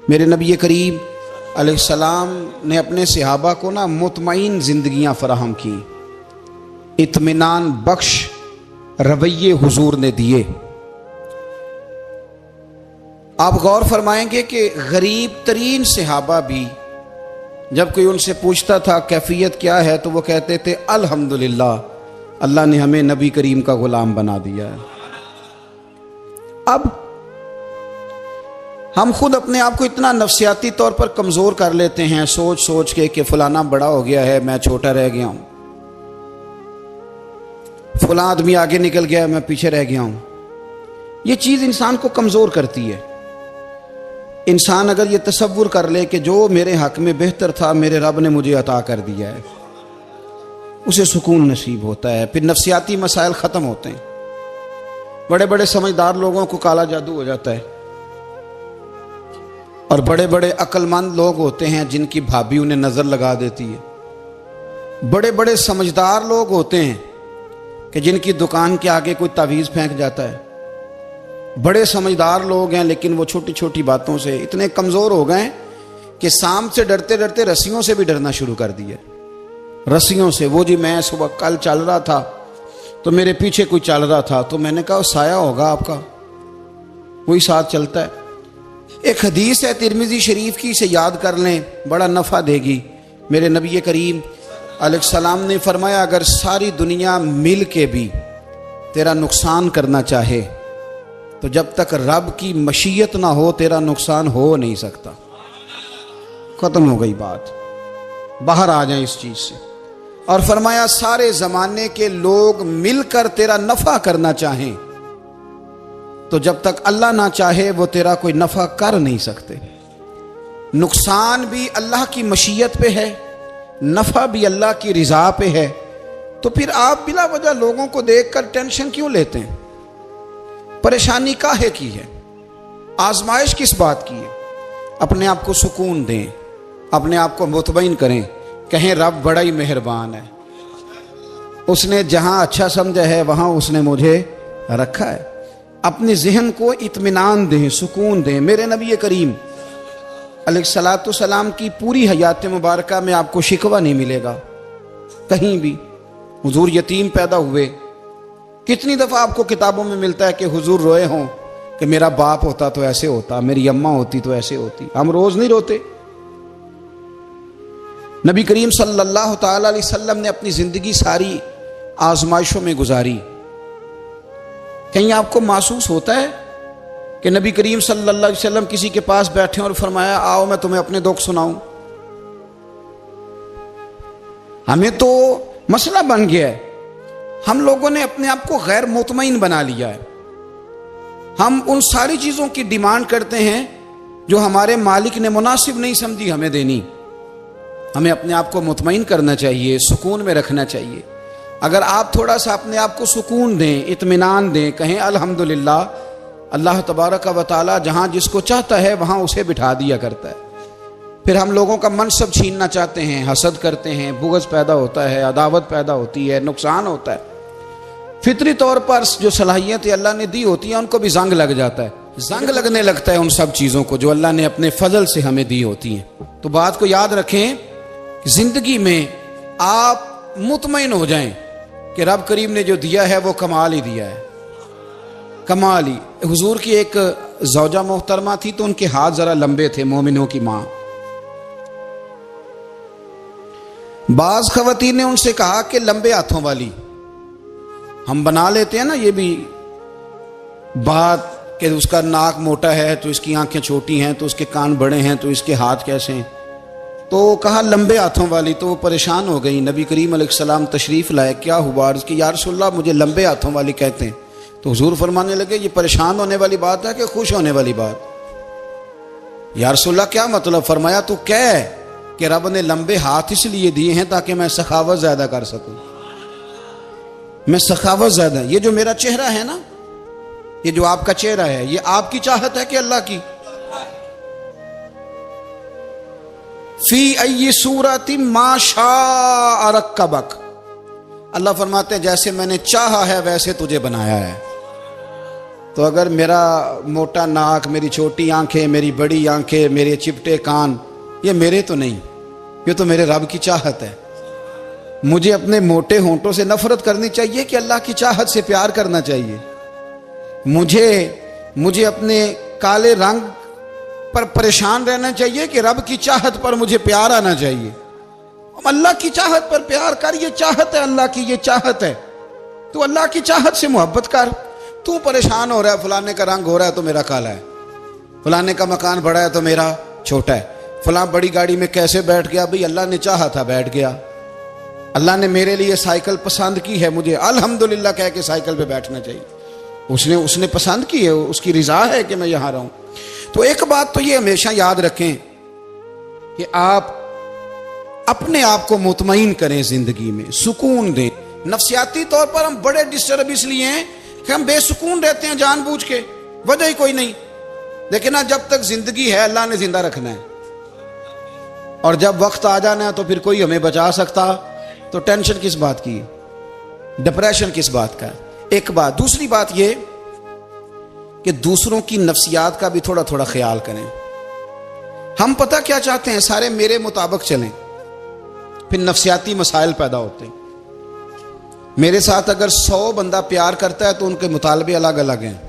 मेरे नबी करीम अलैहिस्सलाम ने अपने सहाबा को ना मुतमईन ज़िंदगियाँ फराहम की, इत्मीनान बख्श रवैये हुजूर ने दिए। आप गौर फरमाएंगे कि गरीब तरीन सहाबा भी जब कोई उनसे पूछता था कैफियत क्या है तो वो कहते थे अल्हम्दुलिल्लाह, अल्लाह ने हमें नबी करीम का गुलाम बना दिया है। अब हम खुद अपने आप को इतना नफ्सियाती तौर पर कमज़ोर कर लेते हैं सोच सोच के कि फलाना बड़ा हो गया है, मैं छोटा रह गया हूं, फला आदमी आगे निकल गया है, मैं पीछे रह गया हूं। ये चीज़ इंसान को कमज़ोर करती है। इंसान अगर ये तसव्वुर कर ले कि जो मेरे हक में बेहतर था मेरे रब ने मुझे अता कर दिया है, उसे सुकून नसीब होता है, फिर नफ्सियाती मसाइल ख़त्म होते हैं। बड़े बड़े समझदार लोगों को काला जादू हो जाता है और बड़े बड़े अक्लमंद लोग होते हैं जिनकी भाभी उन्हें नज़र लगा देती है। बड़े बड़े समझदार लोग होते हैं कि जिनकी दुकान के आगे कोई तावीज़ फेंक जाता है। बड़े समझदार लोग हैं लेकिन वो छोटी छोटी बातों से इतने कमज़ोर हो गए कि सांप से डरते डरते रस्सियों से भी डरना शुरू कर दिया। रस्सियों से, वो जी मैं सुबह कल चल रहा था तो मेरे पीछे कोई चल रहा था तो मैंने कहा साया होगा आपका, वही साथ चलता है। एक हदीस है तिरमिज़ी शरीफ की, इसे याद कर लें, बड़ा नफ़ा देगी। मेरे नबी करीम अलैहिस्सलाम ने फरमाया अगर सारी दुनिया मिल के भी तेरा नुकसान करना चाहे तो जब तक रब की मशीयत ना हो तेरा नुकसान हो नहीं सकता। ख़त्म हो गई बात, बाहर आ जाए इस चीज़ से। और फरमाया सारे ज़माने के लोग मिलकर तेरा नफ़ा करना चाहें तो जब तक अल्लाह ना चाहे वो तेरा कोई नफ़ा कर नहीं सकते। नुकसान भी अल्लाह की मशीयत पे है, नफ़ा भी अल्लाह की रिज़ा पे है। तो फिर आप बिला वजह लोगों को देखकर टेंशन क्यों लेते हैं? परेशानी काहे की है? आजमाइश किस बात की है? अपने आप को सुकून दें, अपने आप को मुतमईन करें, कहें रब बड़ा ही मेहरबान है, उसने जहां अच्छा समझा है वहां उसने मुझे रखा है। अपने जहन को इत्मीनान दें, सुकून दें। मेरे नबी करीम अलैहिस्सलातु सलाम की पूरी हयात मुबारका में आपको शिकवा नहीं मिलेगा कहीं भी। हुजूर यतीम पैदा हुए, कितनी दफ़ा आपको किताबों में मिलता है कि हुजूर रोए हों कि मेरा बाप होता तो ऐसे होता, मेरी अम्मा होती तो ऐसे होती। हम रोज़ नहीं रोते। नबी करीम सल्लल्लाहु ताला अलैहि वसल्लम ने अपनी ज़िंदगी सारी आजमाइशों में गुजारी। कहीं आपको महसूस होता है कि नबी करीम सल्लल्लाहु अलैहि वसल्लम किसी के पास बैठे और फरमाया आओ मैं तुम्हें अपने दुख सुनाऊं? हमें तो मसला बन गया है, हम लोगों ने अपने आप को गैर मुतमईन बना लिया है। हम उन सारी चीज़ों की डिमांड करते हैं जो हमारे मालिक ने मुनासिब नहीं समझी हमें देनी। हमें अपने आप को मुतमईन करना चाहिए, सुकून में रखना चाहिए। अगर आप थोड़ा सा अपने आप को सुकून दें, इत्मीनान दें, कहें अल्हम्दुलिल्लाह, अल्लाह तबारक व तआला जहाँ जिसको चाहता है वहाँ उसे बिठा दिया करता है। फिर हम लोगों का मनसब छीनना चाहते हैं, हसद करते हैं, बुग़्ज़ पैदा होता है, अदावत पैदा होती है, नुकसान होता है। फितरी तौर पर जो सलाहियतें अल्लाह ने दी होती हैं उनको भी जंग लग जाता है, जंग लगने लगता है उन सब चीज़ों को जो अल्लाह ने अपने फजल से हमें दी होती हैं। तो बात को याद रखें, ज़िंदगी में आप मुतमईन हो जाएं कि रब करीम ने जो दिया है वो कमाल ही दिया है, कमाल ही। हुजूर की एक ज़ौजा मोहतरमा थी तो उनके हाथ ज़रा लंबे थे, मोमिनों की माँ। बाज़ ख़वातीन ने उनसे कहा कि लंबे हाथों वाली, हम बना लेते हैं ना ये भी बात कि उसका नाक मोटा है तो इसकी आंखें छोटी हैं, तो उसके कान बड़े हैं तो इसके हाथ कैसे हैं। तो कहा लंबे हाथों वाली, तो वो परेशान हो गई। नबी करीम अलैहिस्सलाम तशरीफ़ लाए, क्या हुआ? अर्ज़ की या रसूलल्लाह मुझे लंबे हाथों वाली कहते हैं। तो हुजूर फरमाने लगे ये परेशान होने वाली बात है कि खुश होने वाली बात? या रसूलल्लाह क्या मतलब? फरमाया तू कह कि रब ने लंबे हाथ इसलिए दिए हैं ताकि मैं सखावत ज़्यादा कर सकूँ, मैं सखावत ज़्यादा। ये जो मेरा चेहरा है ना, ये जो आपका चेहरा है, ये आपकी चाहत है कि अल्लाह की? फी अय्यि सूरति मा शाअ रक्कबक, अल्लाह फरमाते हैं जैसे मैंने चाहा है वैसे तुझे बनाया है। तो अगर मेरा मोटा नाक, मेरी छोटी आंखें, मेरी बड़ी आंखें, मेरे चिपटे कान, ये मेरे तो नहीं, ये तो मेरे रब की चाहत है। मुझे अपने मोटे होंठों से नफरत करनी चाहिए कि अल्लाह की चाहत से प्यार करना चाहिए? मुझे अपने काले रंग पर परेशान रहना चाहिए कि रब की चाहत पर मुझे प्यार आना चाहिए? अल्लाह की चाहत पर प्यार कर, ये चाहत है अल्लाह की, ये चाहत है। तू अल्लाह की चाहत से मोहब्बत कर। तू परेशान हो रहा है, फलाने का रंग हो रहा है तो मेरा काला है, फलाने का मकान बड़ा है तो मेरा छोटा है, फलां बड़ी गाड़ी में कैसे बैठ गया? भाई अल्लाह ने चाहा था बैठ गया। अल्लाह ने मेरे लिए साइकिल पसंद की है, मुझे अल्हम्दुलिल्लाह कह के साइकिल पे बैठना चाहिए। उसने पसंद की है, उसकी रिजा है कि मैं यहां रहूं। तो एक बात तो ये हमेशा याद रखें कि आप अपने आप को मुतमईन करें, जिंदगी में सुकून दें। नफ्सियाती तौर पर हम बड़े डिस्टर्ब इसलिए हैं कि हम बेसुकून रहते हैं जानबूझ के, वजह ही कोई नहीं। लेकिन ना, जब तक जिंदगी है अल्लाह ने जिंदा रखना है, और जब वक्त आ जाना है तो फिर कोई हमें बचा सकता, तो टेंशन किस बात की, डिप्रेशन किस बात का? एक बात। दूसरी बात ये कि दूसरों की नफ्सियात का भी थोड़ा थोड़ा ख्याल करें। हम पता क्या चाहते हैं, सारे मेरे मुताबिक चलें, फिर नफ्सियाती मसाइल पैदा होते हैं। मेरे साथ अगर 100 बंदा प्यार करता है तो उनके मुतालबे अलग अलग हैं।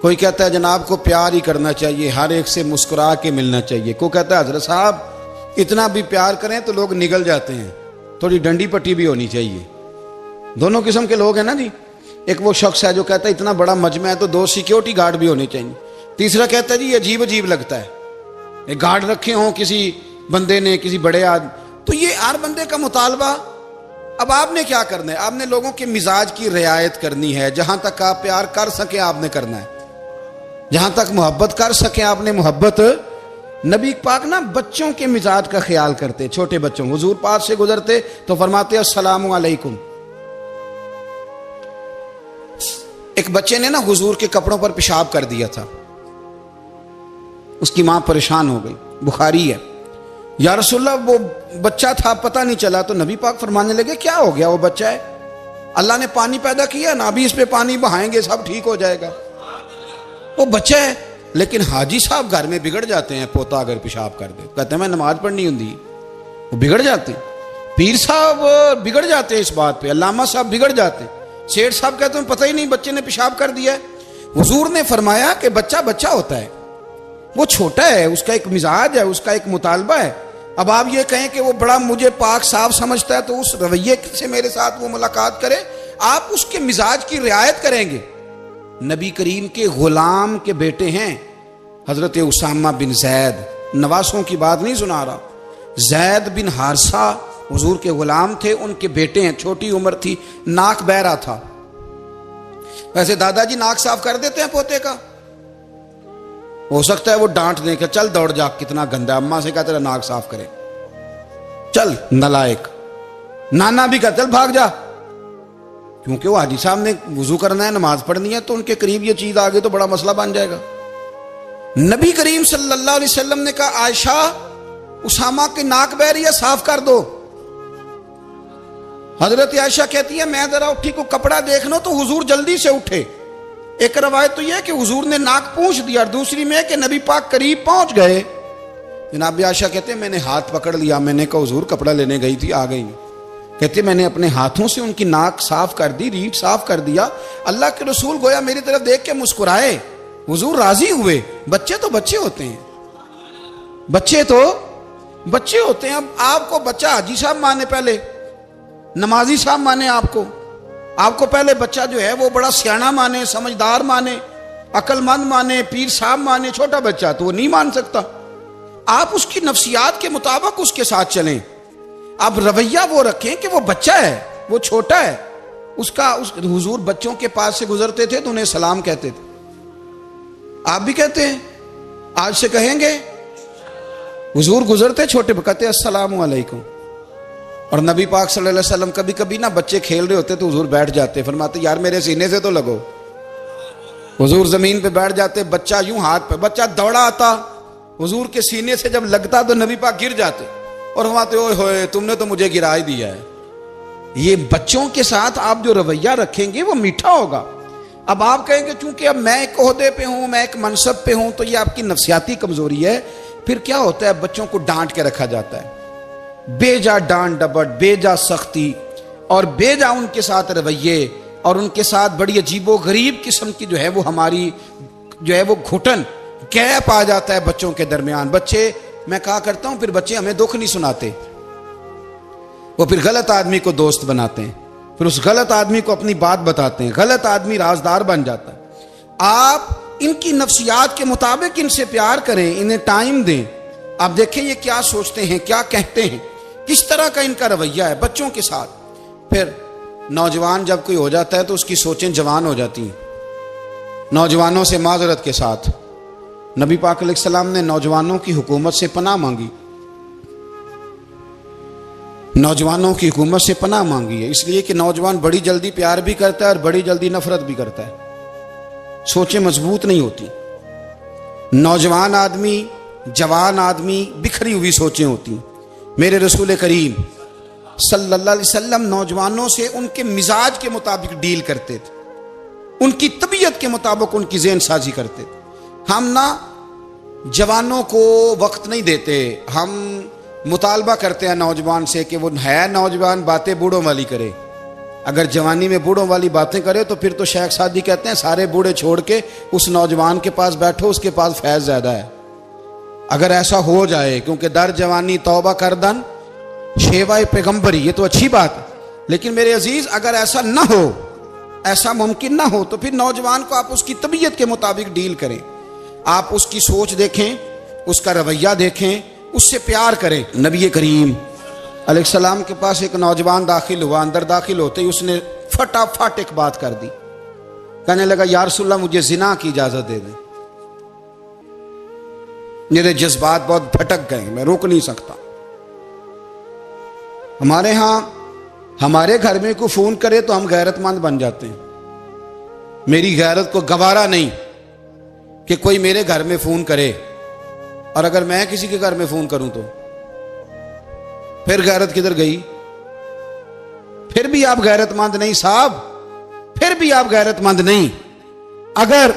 कोई कहता है जनाब को प्यार ही करना चाहिए, हर एक से मुस्कुरा के मिलना चाहिए। कोई कहता है हजरत साहब इतना भी प्यार करें तो लोग निगल जाते हैं, थोड़ी डंडी पट्टी भी होनी चाहिए। दोनों किस्म के लोग हैं ना जी। एक वो शख्स है जो कहता है इतना बड़ा मजमा है तो 2 सिक्योरिटी गार्ड भी होने चाहिए। तीसरा कहता है जी अजीब अजीब लगता है, एक गार्ड रखे हों किसी बंदे ने, किसी बड़े आदमी। तो ये हर बंदे का मुतालबा। अब आपने क्या करना है? आपने लोगों के मिजाज की रियायत करनी है। जहां तक आप प्यार कर सके आपने करना है, जहां तक मोहब्बत कर सके आपने मोहब्बत। नबी पाक ना बच्चों के मिजाज का ख्याल करते, छोटे बच्चों। हुजूर पास से गुजरते तो फरमाते अस्सलामु अलैकुम। एक बच्चे ने ना हुजूर के कपड़ों पर पेशाब कर दिया था, उसकी मां परेशान हो गई। बुखारी है। या रसूलल्लाह वो बच्चा था, पता नहीं चला। तो नबी पाक फरमाने लगे क्या हो गया, वो बच्चा है, अल्लाह ने पानी पैदा किया ना, अभी इस पे पानी बहाएंगे सब ठीक हो जाएगा। वो बच्चा है। लेकिन हाजी साहब घर में बिगड़ जाते हैं, पोता अगर पेशाब कर दे, कहते हैं मैं नमाज पढ़नी होंगी, वो बिगड़ जाते। पीर साहब बिगड़ जाते हैं इस बात पे, अल्लामा साहब बिगड़ जाते। सेठ साहब कहते हैं पता ही नहीं बच्चे ने पेशाब कर दिया है। हुजूर ने फरमाया कि बच्चा बच्चा होता है, वो छोटा है, उसका एक मिजाज है, उसका एक मुतालबा है। अब आप ये कहें कि वो बड़ा मुझे पाक साफ समझता है तो उस रवैये से मेरे साथ वो मुलाकात करे, आप उसके मिजाज की रियायत करेंगे। नबी करीम के गुलाम के बेटे हैं हजरत उसामा बिन जैद, नवासों की बात नहीं सुना रहा। जैद बिन हारसा हुजूर के गुलाम थे, उनके बेटे हैं। छोटी उम्र थी, नाक बह रहा था। वैसे दादाजी नाक साफ कर देते हैं पोते का, हो सकता है वो डांट दें कि चल दौड़ जा, कितना गंदा, अम्मा से कहा तेरा नाक साफ करे, चल नलायक। नाना भी कहा चल भाग जा, क्योंकि वो हाजी साहब ने वुजू करना है, नमाज पढ़नी है, तो उनके करीब ये चीज आ गई तो बड़ा मसला बन जाएगा। नबी करीम सल्लल्लाहु अलैहि वसल्लम ने कहा आयशा उसामा की नाक बह रही है, साफ कर दो। हजरत आयशा कहती है मैं जरा उठी को कपड़ा देख लो, तो हुजूर जल्दी से उठे। एक रवायत तो यह कि हुजूर ने नाक पूंछ दिया, और दूसरी में कि नबी पाक करीब पहुंच गए। जनाब आयशा कहते हैं मैंने हाथ पकड़ लिया, मैंने कहा हुजूर कपड़ा लेने गई थी, आ गई। कहते मैंने अपने हाथों से उनकी नाक साफ कर दी, रीढ़ साफ कर दिया। अल्लाह के रसूल गोया मेरी तरफ देख के मुस्कुराए, हुजूर राजी हुए। बच्चे तो बच्चे होते हैं, बच्चे तो बच्चे होते हैं। अब आपको बच्चा हाजी साहब माने, पहले नमाजी साहब माने, आपको पहले बच्चा जो है वो बड़ा सियाना माने, समझदार माने, अक्लमंद माने, पीर साहब माने। छोटा बच्चा तो वो नहीं मान सकता। आप उसकी नफ्सियात के मुताबिक उसके साथ चलें। अब रवैया वो रखें कि वो बच्चा है, वो छोटा है। हुजूर बच्चों के पास से गुजरते थे तो उन्हें सलाम कहते थे। आप भी कहते हैं, आज से कहेंगे। हुजूर गुजरते छोटे कहते अस्सलामु अलैकुम। और नबी पाक सल्लल्लाहु अलैहि वसल्लम कभी कभी ना बच्चे खेल रहे होते तो हुजूर बैठ जाते, फरमाते यार मेरे सीने से तो लगो। हुजूर जमीन पे बैठ जाते, बच्चा यूं हाथ पे, बच्चा दौड़ा आता, हुजूर के सीने से जब लगता तो नबी पाक गिर जाते और फरमाते ओए होए तुमने तो मुझे गिरा ही दिया है। ये बच्चों के साथ आप जो रवैया रखेंगे वो मीठा होगा। अब आप कहेंगे चूंकि अब मैं एक ओहदे पे हूं, मैं एक मनसब पे हूं, तो ये आपकी नफ्सियाती कमजोरी है। फिर क्या होता है, बच्चों को डांट के रखा जाता है, बेजा डांट डपट, बेजा सख्ती और बेजा उनके साथ रवैये और उनके साथ बड़ी अजीबो गरीब किस्म की जो है वो हमारी जो है वो घुटन गैप आ जाता है बच्चों के दरमियान। बच्चे, मैं कहा करता हूं, फिर बच्चे हमें दुख नहीं सुनाते, वो फिर गलत आदमी को दोस्त बनाते हैं, फिर उस गलत आदमी को अपनी बात बताते हैं, गलत आदमी राजदार बन जाता है। आप इनकी नफ्सियात के मुताबिक इनसे प्यार करें, इन्हें टाइम दें। आप देखें ये क्या सोचते हैं, क्या कहते हैं, किस तरह का इनका रवैया है बच्चों के साथ। फिर नौजवान जब कोई हो जाता है तो उसकी सोचें जवान हो जाती हैं। नौजवानों से माजरत के साथ नबी पाक अलैहिस्सलाम ने नौजवानों की हुकूमत से पनाह मांगी, नौजवानों की हुकूमत से पनाह मांगी है, इसलिए कि नौजवान बड़ी जल्दी प्यार भी करता है और बड़ी जल्दी नफरत भी करता है, सोचें मजबूत नहीं होती। नौजवान आदमी, जवान आदमी, बिखरी हुई सोचें होती। मेरे रसूल करीम सल्लल्लाहु अलैहि वसल्लम नौजवानों से उनके मिजाज के मुताबिक डील करते थे, उनकी तबीयत के मुताबिक उनकी ज़हन साजी करते थे। हम ना जवानों को वक्त नहीं देते, हम मुतालबा करते हैं नौजवान से कि वो है नौजवान, बातें बूढ़ों वाली करे। अगर जवानी में बूढ़ों वाली बातें करे तो फिर तो शेख सादी कहते हैं सारे बूढ़े छोड़ के उस नौजवान के पास बैठो, उसके पास फैज़ ज़्यादा है। अगर ऐसा हो जाए, क्योंकि दर जवानी तौबा करदन शेवाए पैगंबरी, ये तो अच्छी बात है, लेकिन मेरे अजीज अगर ऐसा ना हो, ऐसा मुमकिन ना हो, तो फिर नौजवान को आप उसकी तबीयत के मुताबिक डील करें। आप उसकी सोच देखें, उसका रवैया देखें, उससे प्यार करें। नबी करीम अलैहिस्सलाम के पास एक नौजवान दाखिल हुआ, अंदर दाखिल होते ही उसने फटाफट एक बात कर दी, कहने लगा या रसूलल्लाह मुझे जिना की इजाजत दे दें। मेरे जज्बात बहुत भटक गए, मैं रोक नहीं सकता। हमारे यहाँ हमारे घर में कोई फोन करे तो हम गैरतमंद बन जाते हैं। मेरी गैरत को गवारा नहीं कि कोई मेरे घर में फोन करे, और अगर मैं किसी के घर में फोन करूं तो फिर गैरत किधर गई? फिर भी आप गैरतमंद नहीं साहब, फिर भी आप गैरतमंद नहीं। अगर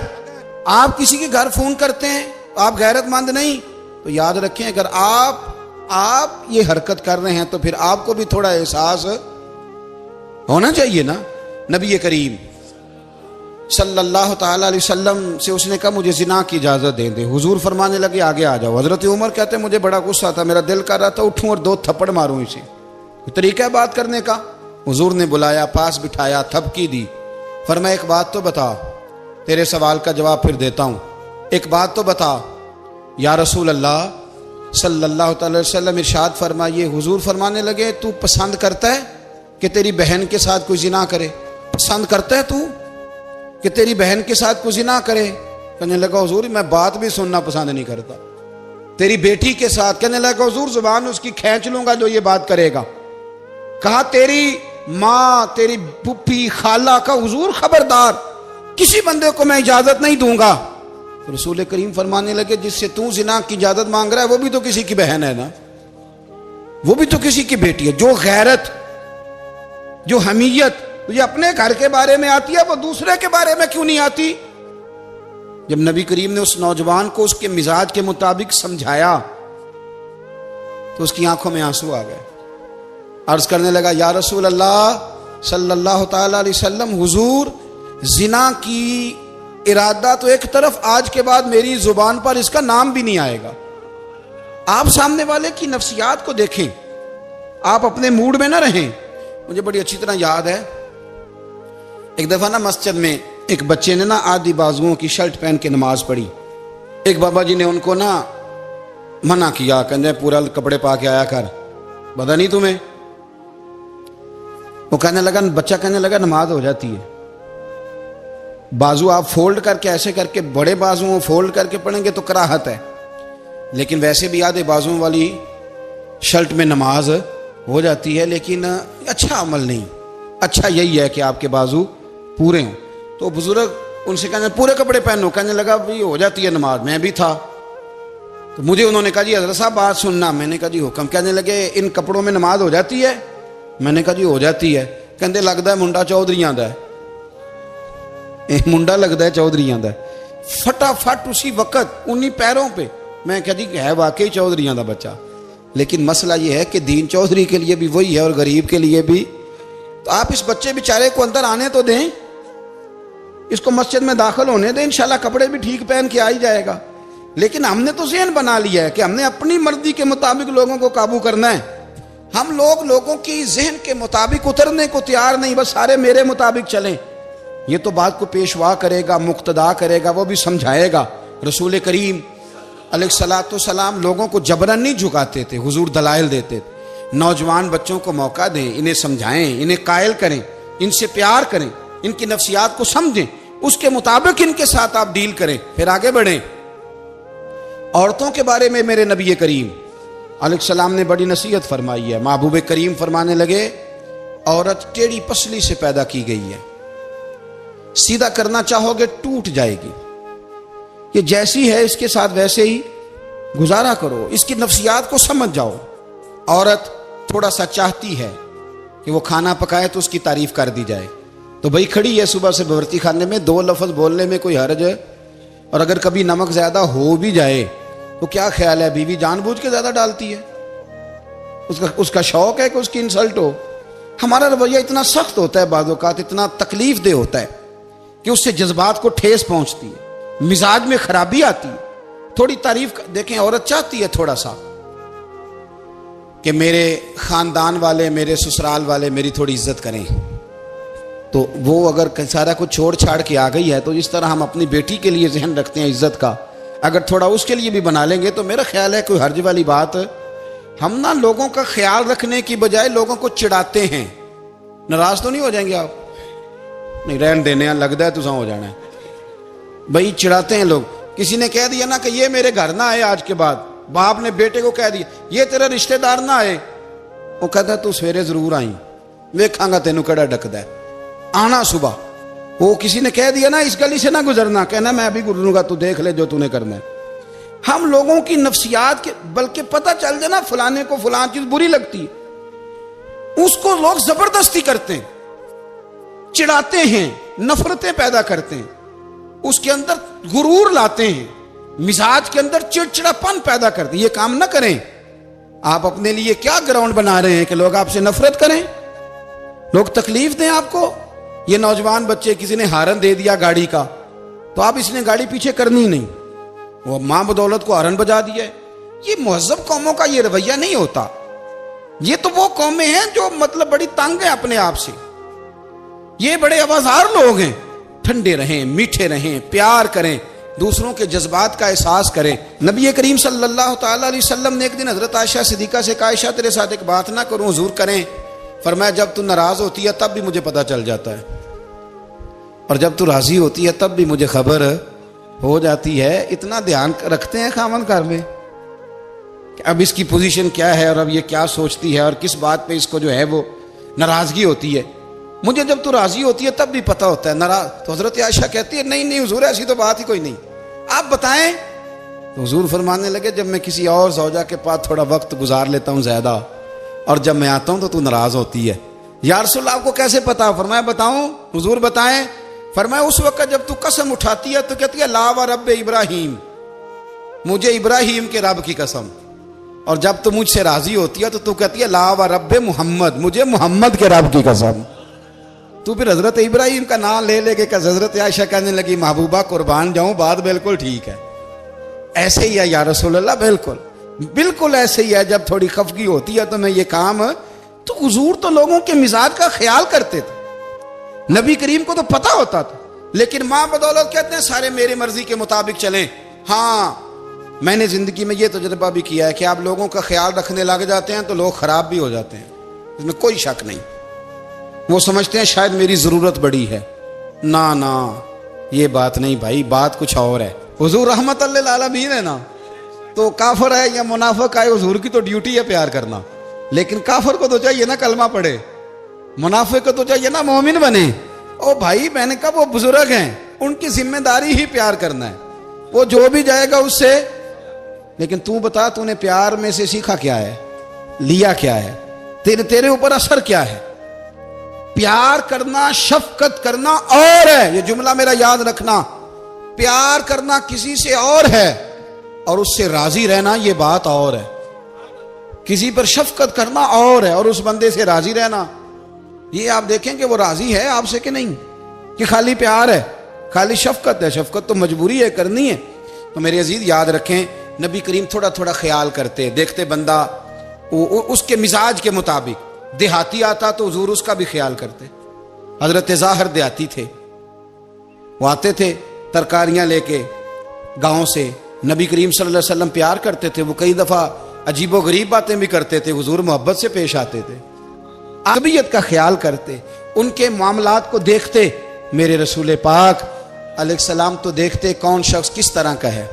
आप किसी के घर फोन करते हैं तो आप गैरतमंद नहीं, तो याद रखें अगर आप ये हरकत कर रहे हैं तो फिर आपको भी थोड़ा एहसास होना चाहिए ना। नबी करीम सल्लल्लाहु ताला अलैहि वसल्लम से उसने कहा मुझे जिना की इजाजत दे दे। हुजूर फरमाने लगे आगे आ जाओ। हजरत उमर कहते मुझे बड़ा गुस्सा था, मेरा दिल कर रहा था उठूं और 2 थप्पड़ मारूं इसे। तरीका है बात करने का। हुजूर ने बुलाया, पास बिठाया, थपकी दी, फरमाया एक बात तो बता, तेरे सवाल का जवाब फिर देता हूं, एक बात तो बता। या रसूल अल्लाह सल्लल्लाहु अलैहि वसल्लम इरशाद फरमाइए। हुजूर फरमाने लगे तू पसंद करता है कि तेरी बहन के साथ कोई जिना करे? पसंद करता है तू कि तेरी बहन के साथ कोई जिना करे? कहने लगा हुजूर मैं बात भी सुनना पसंद नहीं करता। तेरी बेटी के साथ? कहने लगा हुजूर जुबान उसकी खींच लूंगा जो ये बात करेगा। कहा तेरी माँ, तेरी पुप्पी, खाला का? हुजूर खबरदार, किसी बंदे को मैं इजाजत नहीं दूंगा। तो रसूल करीम फरमाने लगे जिससे तू जिना की इजाजत मांग रहा है वो भी तो किसी की बहन है ना, वो भी तो किसी की बेटी है। जो गैरत, जो हमीयत तुझे अपने घर के बारे में आती है वो दूसरे के बारे में क्यों नहीं आती? जब नबी करीम ने उस नौजवान को उसके मिजाज के मुताबिक समझाया तो उसकी आंखों में आंसू आ गए। अर्ज करने लगा या रसूल अल्लाह सल्लल्लाहु ताला अलैहि वसल्लम, हुजूर जिना की इरादा तो एक तरफ, आज के बाद मेरी जुबान पर इसका नाम भी नहीं आएगा। आप सामने वाले की नफ्सियात को देखें, आप अपने मूड में ना रहें। मुझे बड़ी अच्छी तरह याद है एक दफा ना मस्जिद में एक बच्चे ने ना आधी बाजुओं की शर्ट पहन के नमाज पढ़ी। एक बाबा जी ने उनको ना मना किया, कहते पूरा कपड़े पा के आया कर, पता नहीं तुम्हें? वो कहने लगा, बच्चा कहने लगा नमाज हो जाती है, बाजू आप फोल्ड करके ऐसे करके बड़े बाजुओं फोल्ड करके पढ़ेंगे तो कराहत है, लेकिन वैसे भी आधे बाजुओं वाली शर्ट में नमाज हो जाती है, लेकिन अच्छा अमल नहीं। अच्छा यही है कि आपके बाजू पूरे हों। तो बुजुर्ग उनसे कहने पूरे कपड़े पहनो, कहने लगा भाई हो जाती है नमाज, मैं भी था। तो मुझे उन्होंने कहा जी हज़रत साहब बात सुनना। मैंने कहा जी हुक्म। कहने लगे इन कपड़ों में नमाज हो जाती है? मैंने कहा जी हो जाती है। कहते लगता है मुंडा चौधरी आंदा है। मुंडा लगता है चौधरियां का। फटाफट उसी वक्त उन्हीं पैरों पे मैं कह जी है वाकई चौधरियां का बच्चा। लेकिन मसला ये है कि दीन चौधरी के लिए भी वही है और गरीब के लिए भी। तो आप इस बच्चे बेचारे को अंदर आने तो दें, इसको मस्जिद में दाखिल होने दें, इंशाल्लाह कपड़े भी ठीक पहन के आ ही जाएगा। लेकिन हमने तो ज़हन बना लिया है कि हमने अपनी मर्जी के मुताबिक लोगों को काबू करना है। हम लोगों की जहन के मुताबिक उतरने को तैयार नहीं, बस सारे मेरे मुताबिक चलें। ये तो बात को पेशवा करेगा, मुक्तदा करेगा, वो भी समझाएगा। रसूल करीम अलैहिस्सलाम लोगों को जबरन नहीं झुकाते थे, हुजूर दलाइल देते थे। नौजवान बच्चों को मौका दें, इन्हें समझाएं, इन्हें कायल करें, इनसे प्यार करें, इनकी नफ्सियात को समझें, उसके मुताबिक इनके साथ आप डील करें, फिर आगे बढ़ें। औरतों के बारे में मेरे नबी करीम अलैहिस्सलाम ने बड़ी नसीहत फरमाई है। महबूब करीम फरमाने लगे, औरत टेढ़ी पसली से पैदा की गई है, सीधा करना चाहोगे टूट जाएगी। ये जैसी है इसके साथ वैसे ही गुजारा करो, इसकी नफ्सियात को समझ जाओ। औरत थोड़ा सा चाहती है कि वो खाना पकाए तो उसकी तारीफ कर दी जाए, तो भाई खड़ी है सुबह से बवर्ती खाने में, दो लफ्ज बोलने में कोई हर्ज है। और अगर कभी नमक ज्यादा हो भी जाए तो क्या ख्याल है, बीवी जानबूझ के ज्यादा डालती है, उसका शौक है कि उसकी इंसल्ट हो। हमारा रवैया इतना सख्त होता है, बाज़ औक़ात इतना तकलीफ दे होता है कि उससे जज्बात को ठेस पहुंचती है, मिजाज में खराबी आती है। थोड़ी तारीफ देखें, औरत चाहती है थोड़ा सा कि मेरे खानदान वाले, मेरे ससुराल वाले मेरी थोड़ी इज्जत करें, तो वो अगर सारा कुछ छोड़ छाड़ के आ गई है, तो इस तरह हम अपनी बेटी के लिए जहन रखते हैं इज्जत का, अगर थोड़ा उसके लिए भी बना लेंगे तो मेरा ख्याल है कोई हर्ज वाली बात। हम ना लोगों का ख्याल रखने की बजाय लोगों को चिढ़ाते हैं। नाराज तो नहीं हो जाएंगे आप? नहीं, रहन देने लगता है तुझा हो जाना है भाई, चिढ़ाते हैं लोग। किसी ने कह दिया ना कि ये मेरे घर ना आए आज के बाद, बाप ने बेटे को कह दिया ये तेरा रिश्तेदार ना आए, वो कहता तू सवेरे जरूर आई, वेखांगा तेनू कड़ा डकदा है, आना सुबह। वो किसी ने कह दिया ना इस गली से ना गुजरना, कहना मैं अभी गुजरूंगा, तू देख ले जो तूने करना है। हम लोगों की नफ्सियात के, बल्कि पता चल जाए ना फलाने को फलान चीज बुरी लगती है, उसको लोग जबरदस्ती करते हैं, चिढ़ाते हैं, नफरतें पैदा करते हैं, उसके अंदर गुरूर लाते हैं, मिजाज के अंदर चिड़चिड़ापन पैदा करते हैं। ये काम ना करें। आप अपने लिए क्या ग्राउंड बना रहे हैं कि लोग आपसे नफरत करें, लोग तकलीफ दें आपको। ये नौजवान बच्चे, किसी ने हारन दे दिया गाड़ी का, तो आप इसने गाड़ी पीछे करनी नहीं, वो मां बदौलत को हारन बजा दिया है। ये मुहज्जब कौमों का ये रवैया नहीं होता। ये तो वो कौमें हैं जो मतलब बड़ी तंग है अपने आप से, ये बड़े आवाज़ार लोग हैं। ठंडे रहें, मीठे रहें, प्यार करें, दूसरों के जज्बात का एहसास करें। नबी करीम सल्लल्लाहु ताला अलैहि वसल्लम ने एक दिन हजरत आयशा सिद्दीका से कहा, आयशा तेरे साथ एक बात ना करूं, हुजूर करें। फरमाया जब तू नाराज होती है तब भी मुझे पता चल जाता है, और जब तू राजी होती है तब भी मुझे खबर हो जाती है। इतना ध्यान रखते हैं खामन घर में कि अब इसकी पोजीशन क्या है और अब ये क्या सोचती है और किस बात पे इसको जो है वो नाराजगी होती है। मुझे जब तू राजी होती है तब भी पता होता है नाराज। तो हजरत आयशा कहती है नहीं नहीं हुजूर ऐसी तो बात ही कोई नहीं, आप बताएं। तो हुजूर फरमाने लगे जब मैं किसी और ज़ौजा के पास थोड़ा वक्त गुजार लेता हूँ ज्यादा, और जब मैं आता हूँ तो तू नाराज होती है। या रसूल आपको कैसे पता? फरमाया बताऊं? हुजूर बताएं। फरमाया उस वक्त जब तू कसम उठाती है तो कहती है ला व रब इब्राहिम, मुझे इब्राहिम के रब की कसम। और जब तू मुझसे राजी होती है तो तू कहती है ला व रब मोहम्मद, मुझे मोहम्मद के रब की कसम। तू फिर हजरत इब्राहिम का नाम ले लेके का हजरत आयशा कहने लगी महबूबा कुर्बान जाऊं, बात बिल्कुल ठीक है, ऐसे ही है या रसूल अल्लाह, बिल्कुल बिल्कुल ऐसे ही है। जब थोड़ी खफगी होती है तो मैं ये काम, तो हुजूर तो लोगों के मिजाज का ख्याल करते थे, नबी करीम को तो पता होता था। लेकिन मां बदौलत कहते हैं सारे मेरी मर्जी के मुताबिक चलें। हाँ, मैंने जिंदगी में ये तजुर्बा भी किया है कि आप लोगों का ख्याल रखने लग जाते हैं तो लोग खराब भी हो जाते हैं, इसमें कोई शक नहीं। वो समझते हैं शायद मेरी जरूरत बड़ी है, ना ना ये बात नहीं भाई, बात कुछ और है। हुजूर रहमतुल लिल आलमीन है ना, तो काफिर है या मुनाफिक है, हुजूर की तो ड्यूटी है प्यार करना। लेकिन काफिर को तो चाहिए ना कलमा पढ़े, मुनाफिक को तो चाहिए ना मोमिन बने। ओ भाई मैंने कहा वो बुजुर्ग हैं, उनकी जिम्मेदारी ही प्यार करना है, वो जो भी जाएगा उससे। लेकिन तू बता तूने प्यार में से सीखा क्या है, लिया क्या है, तेरे ऊपर असर क्या है? प्यार करना, शफकत करना और है, ये जुमला मेरा याद रखना। प्यार करना किसी से और है और उससे राजी रहना ये बात और है। किसी पर शफकत करना और है और उस बंदे से राजी रहना, ये आप देखें कि वो राजी है आपसे कि नहीं, कि खाली प्यार है, खाली शफकत है। शफकत तो मजबूरी है, करनी है। तो मेरे अजीज याद रखें, नबी करीम थोड़ा थोड़ा ख्याल करते, देखते बंदा उसके मिजाज के मुताबिक, देहाती आता तो हुजूर उसका भी ख्याल करते। हजरत ज़ाहिर देहाती थे, वो आते थे तरकारियां लेके गांव से, नबी करीम सल्लल्लाहु अलैहि वसल्लम प्यार करते थे, वो कई दफा अजीबो गरीब बातें भी करते थे, हुजूर मोहब्बत से पेश आते थे, तबीयत का ख्याल करते, उनके मामलात को देखते। मेरे रसूल पाक अलैहिस्सलाम तो देखते कौन शख्स किस तरह का है,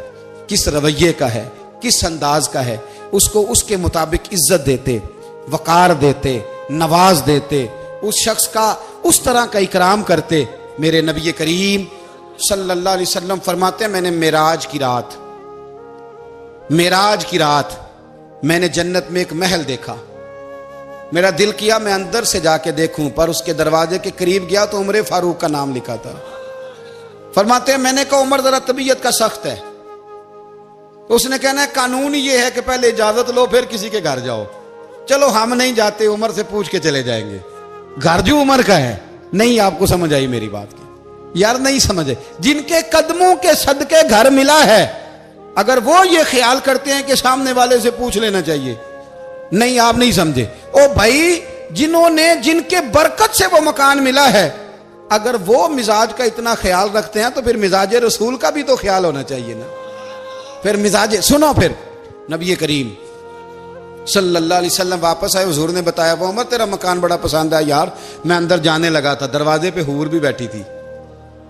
किस रवैये का है, किस अंदाज का है, उसको उसके मुताबिक इज्जत देते, वकार देते, नवाज देते, उस शख्स का उस तरह का इकराम करते। मेरे नबी करीम सल्लल्लाहु अलैहि वसल्लम फरमाते हैं, मैंने मेराज की रात मैंने जन्नत में एक महल देखा। मेरा दिल किया मैं अंदर से जाके देखूं, पर उसके दरवाजे के करीब गया तो उमर फारूक का नाम लिखा था। फरमाते हैं मैंने कहा उमर जरा तबीयत का सख्त है, तो उसने कहना है कानून ये है कि पहले इजाजत लो फिर किसी के घर जाओ। चलो हम नहीं जाते, उमर से पूछ के चले जाएंगे, घर जो उमर का है। नहीं, आपको समझ आई मेरी बात की? यार नहीं समझे। जिनके कदमों के सदके घर मिला है, अगर वो ये ख्याल करते हैं कि सामने वाले से पूछ लेना चाहिए, नहीं आप नहीं समझे। ओ भाई, जिन्होंने जिनके बरकत से वो मकान मिला है, अगर वो मिजाज का इतना ख्याल रखते हैं तो फिर मिजाज रसूल का भी तो ख्याल होना चाहिए ना। फिर मिजाज सुनो, फिर नबी करीम सल्लल्लाहु अलैहि वसल्लम वापस आए, हुजूर ने बताया वो उमर तेरा मकान बड़ा पसंद है यार। मैं अंदर जाने लगा था, दरवाजे पे हूर भी बैठी थी,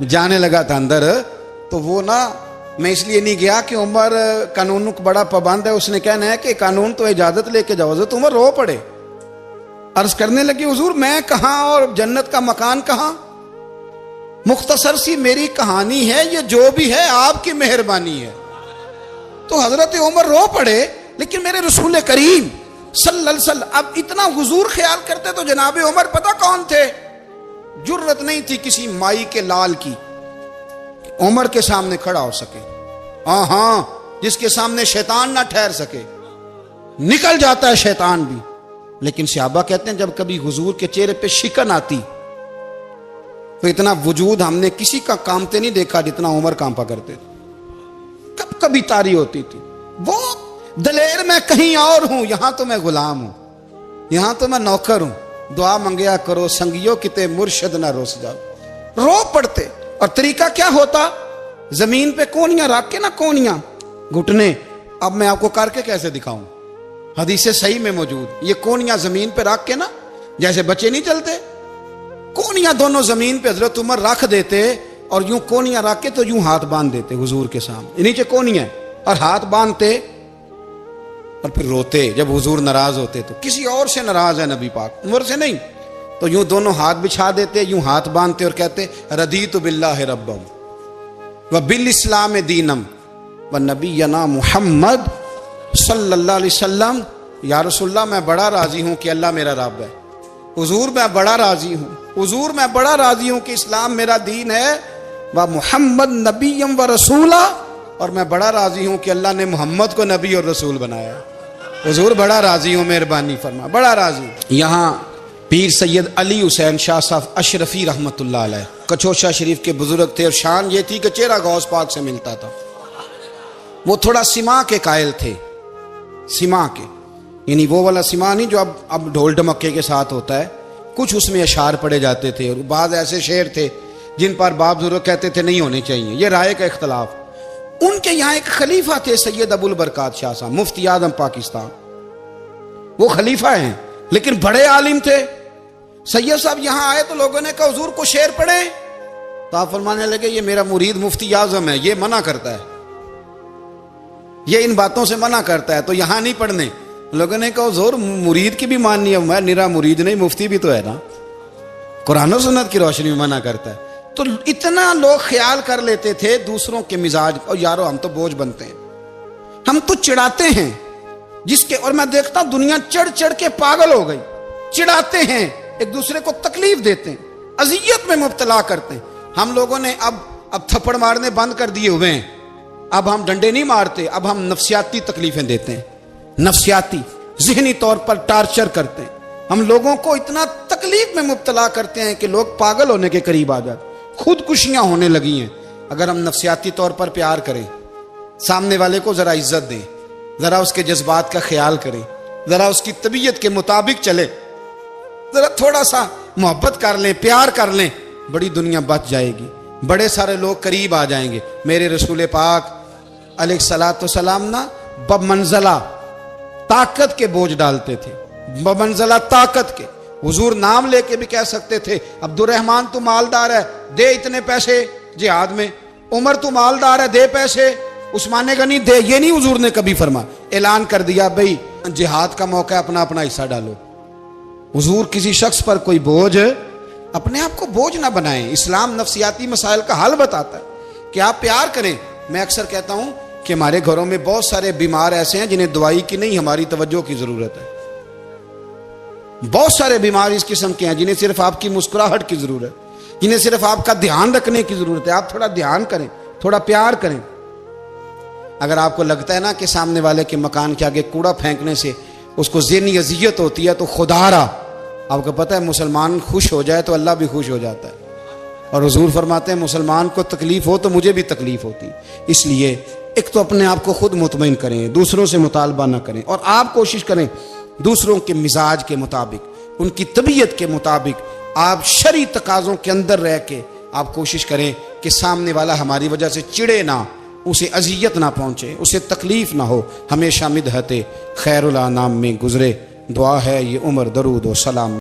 जाने लगा था अंदर, तो वो ना मैं इसलिए नहीं गया कि उमर कानून को बड़ा पाबंद है, उसने कहना है कि कानून तो इजाजत लेके जाओ। हज़रत उमर रो पड़े, अर्ज करने लगी हुजूर मैं कहां और जन्नत का मकान कहां? मुख्तसर सी मेरी कहानी है, ये जो भी है आपकी मेहरबानी है। तो हजरत उमर रो पड़े। लेकिन मेरे रसूल करीम सल्लल्लाहु अलैहि वसल्लम अब इतना हुजूर ख्याल करते तो जनाब उमर पता कौन थे? जुर्रत नहीं थी किसी माई के लाल की उमर के सामने खड़ा हो सके। हाँ, जिसके सामने शैतान ना ठहर सके, निकल जाता है शैतान भी। लेकिन सहाबा कहते हैं जब कभी हुजूर के चेहरे पे शिकन आती तो इतना वजूद हमने किसी का कांपते नहीं देखा जितना उमर कांपा करते थे। कब कभी तारी होती थी वो दलेर मैं कहीं और हूं, यहां तो मैं गुलाम हूं, यहां तो मैं नौकर हूं। दुआ मंगया करो संगियो किते मुर्शद ना रोस जाओ। रो पड़ते। और तरीका क्या होता? जमीन पे कोनियां रख के ना, कोनियां घुटने, अब मैं आपको करके कैसे दिखाऊं, हदीस सही में मौजूद। ये कोनियां जमीन पे रख के ना, जैसे बच्चे नहीं चलते, कोनियां दोनों जमीन पे हजरत उमर रख देते और यूं कोनियां रख के तो यूं हाथ बांध देते हुजूर के सामने, नीचे कोनियां और हाथ बांधते और फिर रोते। जब हुजूर नाराज होते तो किसी और से नाराज है नबी पाक, उमर से नहीं, तो यूं दोनों हाथ बिछा देते, यूं हाथ बांधते और कहते रदीतु बिल्लाहि रब्बम व बिल इस्लाम दीनम व नबीना मुहम्मद सल्लल्लाहु अलैहि वसल्लम। या रसूलल्लाह मैं बड़ा राजी हूं कि अल्लाह मेरा रब है। हुजूर मैं बड़ा राजी हूं, हुजूर मैं बड़ा राजी हूं कि इस्लाम मेरा दीन है। व मुहम्मद नबीयम व रसूला, और मैं बड़ा राजी हूं कि अल्लाह ने मोहम्मद को नबी और रसूल बनाया। हुजूर बड़ा राजी हूं, मेहरबानी फरमा, बड़ा राजी। यहां पीर सैयद अली हुसैन शाह साहब अशरफी रहमतुल्लाह अलैह कचोशा शरीफ के बुजुर्ग थे और शान ये थी कि चेहरा गौस पाक से मिलता था। वो थोड़ा सिमा के कायल थे, सिमा के, यानी वो वाला सिमा नहीं जो अब ढोल ढमक्के के साथ होता है, कुछ उसमें अशार पड़े जाते थे। और बाद ऐसे शेर थे जिन पर बाप बुजुर्ग कहते थे नहीं होने चाहिए, ये राय का इख्तलाफ। उनके यहाँ एक खलीफा थे सैयद अबुल बरकात शाह साहब, मुफ्ती आजम पाकिस्तान। वो खलीफा हैं लेकिन बड़े आलिम थे। सैयद साहब यहाँ आए तो लोगों ने कहा हुजूर को शेर पढ़े, तो आप फरमाने लगे ये मेरा मुरीद मुफ्ती आजम है, ये मना करता है, ये इन बातों से मना करता है, तो यहाँ नहीं पढ़ने। लोगों ने कहा हुजूर मुरीद की भी माननी है, मैं निरा मुरीद नहीं, मुफ्ती भी तो है ना, कुरान और सुन्नत की रोशनी में मना करता है। तो इतना लोग ख्याल कर लेते थे दूसरों के मिजाज, और यारो हम तो बोझ बनते हैं, हम तो चिढ़ाते हैं जिसके, और मैं देखता दुनिया चढ़ चढ़ के पागल हो गई, चिढ़ाते हैं एक दूसरे को तकलीफ देते हैं, अजियत में मुब्तला करते हैं। हम लोगों ने अब थप्पड़ मारने बंद कर दिए हुए हैं। अब हम डंडे नहीं मारते, अब हम नफ्सियाती तकलीफें देते हैं, नफ्सियाती ज़हनी तौर पर टार्चर करते हैं। हम लोगों को इतना तकलीफ में मुब्तला करते हैं कि लोग पागल होने के करीब आ जाते, खुदकुशियां होने लगी हैं। अगर हम नफ्सियाती तौर पर प्यार करें, सामने वाले को जरा इज्जत दें, जरा उसके जज्बात का ख्याल करें, जरा उसकी तबीयत के मुताबिक चले, जरा थोड़ा सा मोहब्बत कर लें, प्यार कर लें, बड़ी दुनिया बच जाएगी, बड़े सारे लोग करीब आ जाएंगे। मेरे रसूल पाक अलैहिस्सलातु वस्सलाम ना बमंज़ला ताकत के बोझ डालते थे, बमंज़ला ताकत के। हुजूर नाम लेके भी कह सकते थे, अब्दुर्रहमान तू मालदार है, दे इतने पैसे जिहाद में। उमर तू मालदार है, दे पैसे। उस्मान गनी दे, ये नहीं हुजूर ने कभी फरमा। ऐलान कर दिया भाई जिहाद का मौका, अपना अपना हिस्सा डालो। हुजूर किसी शख्स पर कोई बोझ, अपने आप को बोझ ना बनाएं। इस्लाम नफ्सियाती मसाइल का हल बताता है कि आप प्यार करें। मैं अक्सर कहता हूं कि हमारे घरों में बहुत सारे बीमार ऐसे हैं जिन्हें दवाई की नहीं, हमारी तवज्जो की जरूरत है। बहुत सारे बीमार इस किस्म के हैं जिन्हें सिर्फ आपकी मुस्कुराहट की जरूरत है, जिन्हें सिर्फ आपका ध्यान रखने की जरूरत है। आप थोड़ा ध्यान करें, थोड़ा प्यार करें। अगर आपको लगता है ना कि सामने वाले के मकान के आगे कूड़ा फेंकने से उसको ज़हनी अजियत होती है, तो खुदारा आपको पता है मुसलमान खुश हो जाए तो अल्लाह भी खुश हो जाता है। और हुजूर फरमाते हैं मुसलमान को तकलीफ हो तो मुझे भी तकलीफ होती। इसलिए एक तो अपने आप को खुद मुतमईन करें, दूसरों से मुतालबा ना करें, और आप कोशिश करें दूसरों के मिजाज के मुताबिक, उनकी तबीयत के मुताबिक, आप शरई तकाज़ों के अंदर रह के आप कोशिश करें कि सामने वाला हमारी वजह से चिड़े ना, उसे अजियत ना पहुंचे, उसे तकलीफ ना हो। हमेशा मिदहते खैरुल अनाम में गुजरे। दुआ है ये उम्र दरूद व सलाम।